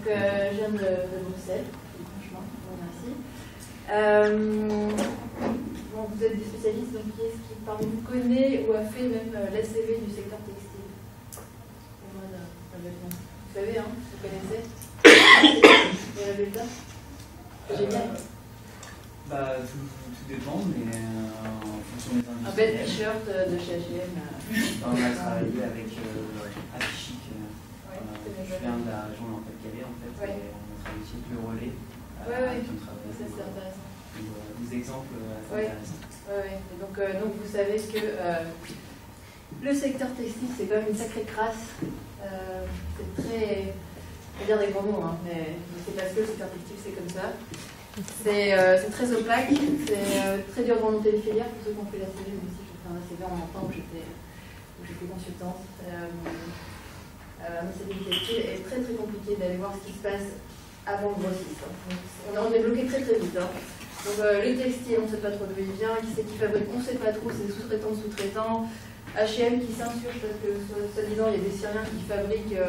je viens de Bruxelles, franchement, merci. Bon, vous êtes des spécialistes, donc qui est-ce qui parmi vous connaît ou a fait même l'ACV du secteur textile? Vous savez, hein, vous connaissez les résultats? C'est génial. Bah, tout dépend, mais en fonction des industriels. Un bel t-shirt de chez H&M. On a travaillé avec Afichic. Je viens de la région de Pas-de-Calais, en fait, et on a travaillé aussi avec le relais. Ça c'est intéressant. Des exemples assez intéressants. Donc vous savez que le secteur textile, c'est quand même une sacrée crasse. C'est très... Je vais dire des gros mots, hein, mais c'est parce que le secteur textile, c'est comme ça. C'est très opaque, c'est très dur de remonter les filières. Pour ceux qui ont fait la CV, moi aussi j'ai fait un ACV en même temps où j'étais consultante. Un ACV textile est très compliqué d'aller voir ce qui se passe avant le grossiste. On est bloqué très vite. Hein. Donc le textile, on ne sait pas trop d'où il vient, qui c'est qui fabrique, on ne sait pas trop, c'est des sous-traitants de sous-traitants. H&M qui s'insurge parce que, soi-disant, il y a des Syriens qui fabriquent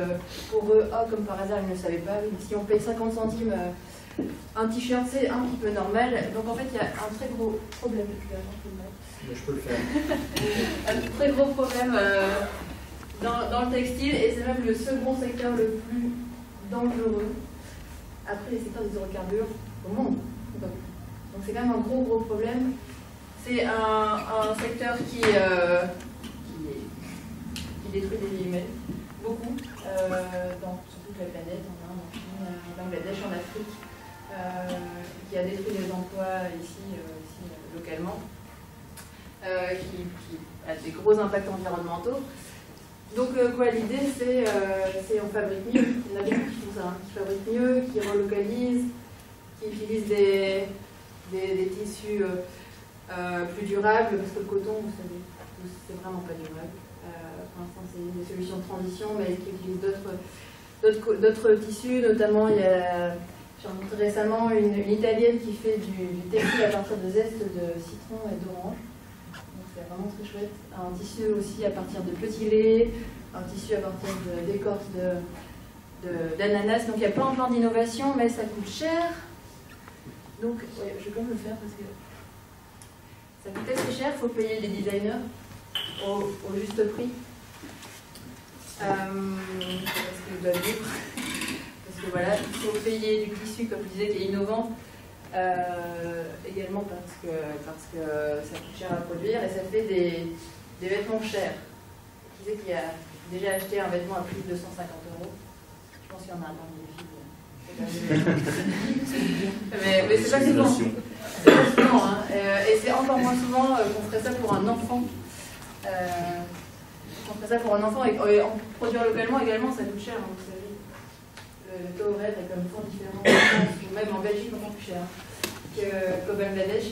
pour eux, comme par hasard, ils ne le savaient pas, si on paye 50 centimes un t-shirt, c'est un petit peu normal. Donc en fait, il y a un très gros problème. Je peux le faire. Un très gros problème dans le textile, et c'est même le second secteur le plus dangereux, après les secteurs des hydrocarbures, au monde. Donc c'est quand même un gros problème. C'est un secteur qui détruit des vies humaines, beaucoup, sur toute la planète, en Inde, en Chine, en Bangladesh, en Afrique, qui a détruit des emplois ici localement, qui a des gros impacts environnementaux. Donc l'idée c'est on fabrique mieux, il y en a beaucoup qui font ça, qui fabriquent mieux, qui relocalisent, qui utilisent des tissus plus durables, parce que le coton, vous savez, c'est vraiment pas durable. Pour l'instant, c'est des solutions de transition, mais qui utilisent d'autres tissus, notamment j'ai rencontré récemment une Italienne qui fait du textile à partir de zeste de citron et d'orange. Donc c'est vraiment très chouette. Un tissu aussi à partir de petits laits, un tissu à partir d'écorce d'ananas. Donc il y a plein d'innovations, mais ça coûte cher. Donc je vais quand même le faire parce que ça coûte assez cher, il faut payer des designers au juste prix. Parce qu'ils doivent vivre. Parce que voilà, il faut payer du tissu, comme je disais, qui est innovant, également parce que ça coûte cher à produire et ça fait des vêtements chers. Qui disait qu'il a déjà acheté un vêtement à plus de 250 €. Je pense qu'il y en a un parmi les filles. Mais c'est pas souvent. C'est pas souvent, hein. Et c'est encore moins souvent qu'on ferait ça pour un enfant. Et en produire localement également, ça coûte cher, hein, vous savez. Le taux horaire est comme fort différent en France, ou même en Belgique, encore plus cher qu'au Bangladesh.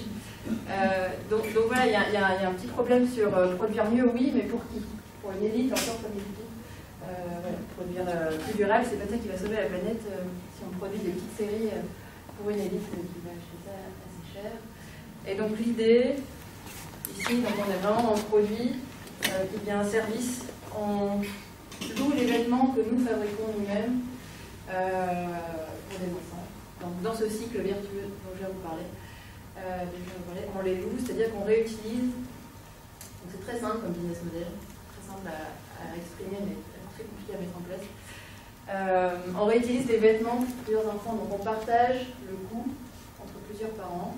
Donc voilà, il y a un petit problème sur produire mieux, oui, mais pour qui? Pour une élite, encore comme élite. Produire plus durable, c'est pas ça qui va sauver la planète si on produit des petites séries pour une élite qui va acheter ça assez cher. Et donc l'idée, ici, donc on est vraiment dans le produit qui devient un service. On loue les vêtements que nous fabriquons nous-mêmes pour des enfants. Donc dans ce cycle vertueux dont je vais vous parler, on les loue, c'est-à-dire qu'on réutilise. Donc c'est très simple comme business model, très simple à exprimer, mais très compliqué à mettre en place. On réutilise des vêtements pour plusieurs enfants, donc on partage le coût entre plusieurs parents,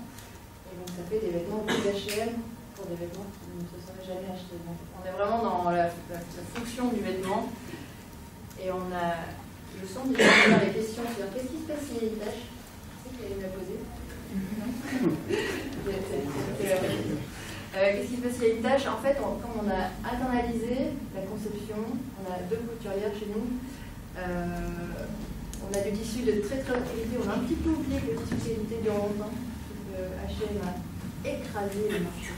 et donc ça fait des vêtements plus H&M pour des vêtements qui ne se seraient jamais achetés. Donc on est vraiment dans la fonction du vêtement, et on a le son de les questions sur qu'est-ce qui se passe s'il y a une tâche. C'est qui allait me la poser. Qu'est-ce qui se passe s'il y a une tâche? En fait, quand on a internalisé la conception, on a 2 couturières chez nous, on a du tissu de très haute qualité, on a un petit peu oublié que le tissu de qualité dure longtemps. H&M a écrasé le marché.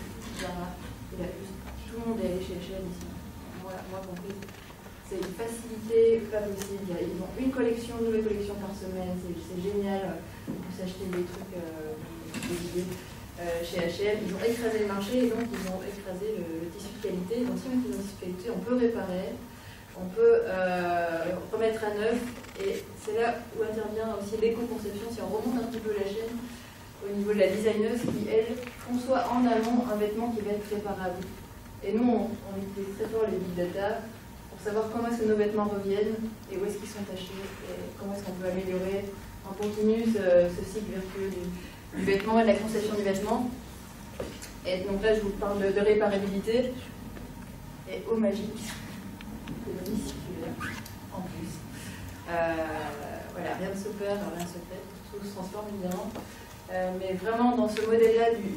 Tout le monde est allé chez H&M ici, moi compris. C'est une facilité pas possible. Ils ont une nouvelle collection par semaine, c'est génial. On peut s'acheter des trucs, des idées. Chez H&M, ils ont écrasé le marché et donc ils ont écrasé le tissu de qualité. Donc si on a un tissu de qualité, on peut réparer, on peut remettre à neuf, et c'est là où intervient aussi l'éco-conception. Si on remonte un petit peu la chaîne, au niveau de la designeuse qui, elle, conçoit en amont un vêtement qui va être réparable. Et nous, on utilise très fort les big data pour savoir comment est-ce que nos vêtements reviennent et où est-ce qu'ils sont tachés et comment est-ce qu'on peut améliorer en continu ce cycle vertueux du vêtement et de la conception du vêtement. Et donc là, je vous parle de réparabilité et eau magique, économie circulaire en plus. Voilà, rien ne se perd, rien ne se fait, tout se transforme évidemment. Mais vraiment dans ce modèle-là du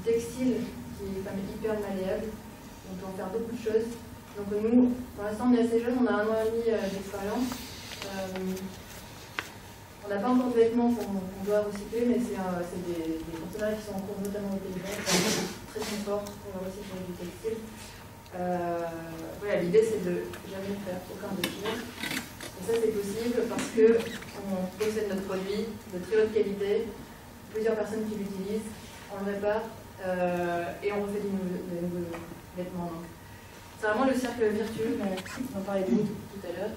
textile qui est quand même hyper malléable, on peut en faire beaucoup de choses. Donc nous, pour l'instant, on est assez jeunes, on a 1 an et demi d'expérience. On n'a pas encore de vêtements qu'on doit recycler, mais c'est des partenariats qui sont en cours, notamment aux Pays-Bas, très fort pour le recyclage du textile. Voilà, l'idée c'est de jamais faire aucun déchet. Et ça c'est possible parce qu'on possède notre produit de très haute qualité, plusieurs personnes qui l'utilisent, on le répare et on refait des nouveaux vêtements. C'est vraiment le cercle vertueux dont on parlait tout à l'heure.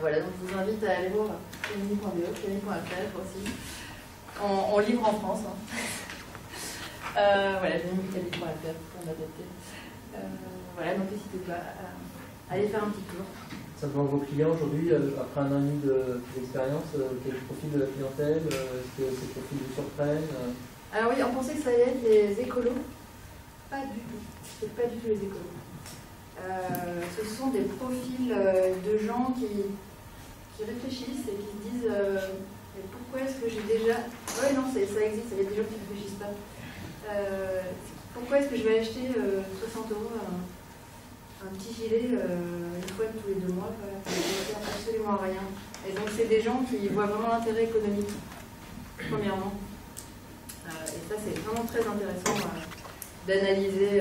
Voilà, donc je vous invite à aller voir fémini.be, fémini.fr aussi. On livre en France. Voilà, fémini.fr pour m'adapter. Voilà, donc n'hésitez pas à aller faire un petit tour. Simplement, vos clients aujourd'hui, après 1 an et demi d'expérience, quel profil de la clientèle? Est-ce que ces profils vous surprennent? Alors oui, on pensait que ça allait être les écolos. Pas du tout. C'est pas du tout les écolos. Ce sont des profils de gens qui réfléchissent et qui se disent mais pourquoi est-ce que j'ai déjà... Oui, non, ça existe, il y a des gens qui ne réfléchissent pas. Pourquoi est-ce que je vais acheter 60 € un petit gilet une fois tous les 2 mois, qui ne sert absolument à rien. Et donc c'est des gens qui voient vraiment l'intérêt économique, premièrement. Et ça c'est vraiment très intéressant d'analyser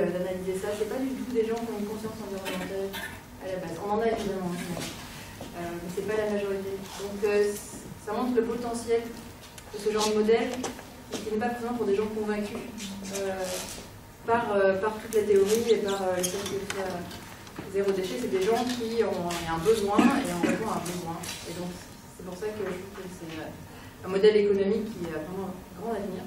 ça. C'est pas du tout des gens qui ont une conscience environnementale à la base. On en a évidemment, mais c'est pas la majorité. Donc ça montre le potentiel de ce genre de modèle, qui n'est pas présent pour des gens convaincus par toute la théorie et par le fait de faire zéro déchet. C'est des gens qui ont un besoin et on répond à un besoin. Et donc c'est pour ça que je trouve que c'est un modèle économique qui a vraiment un grand avenir.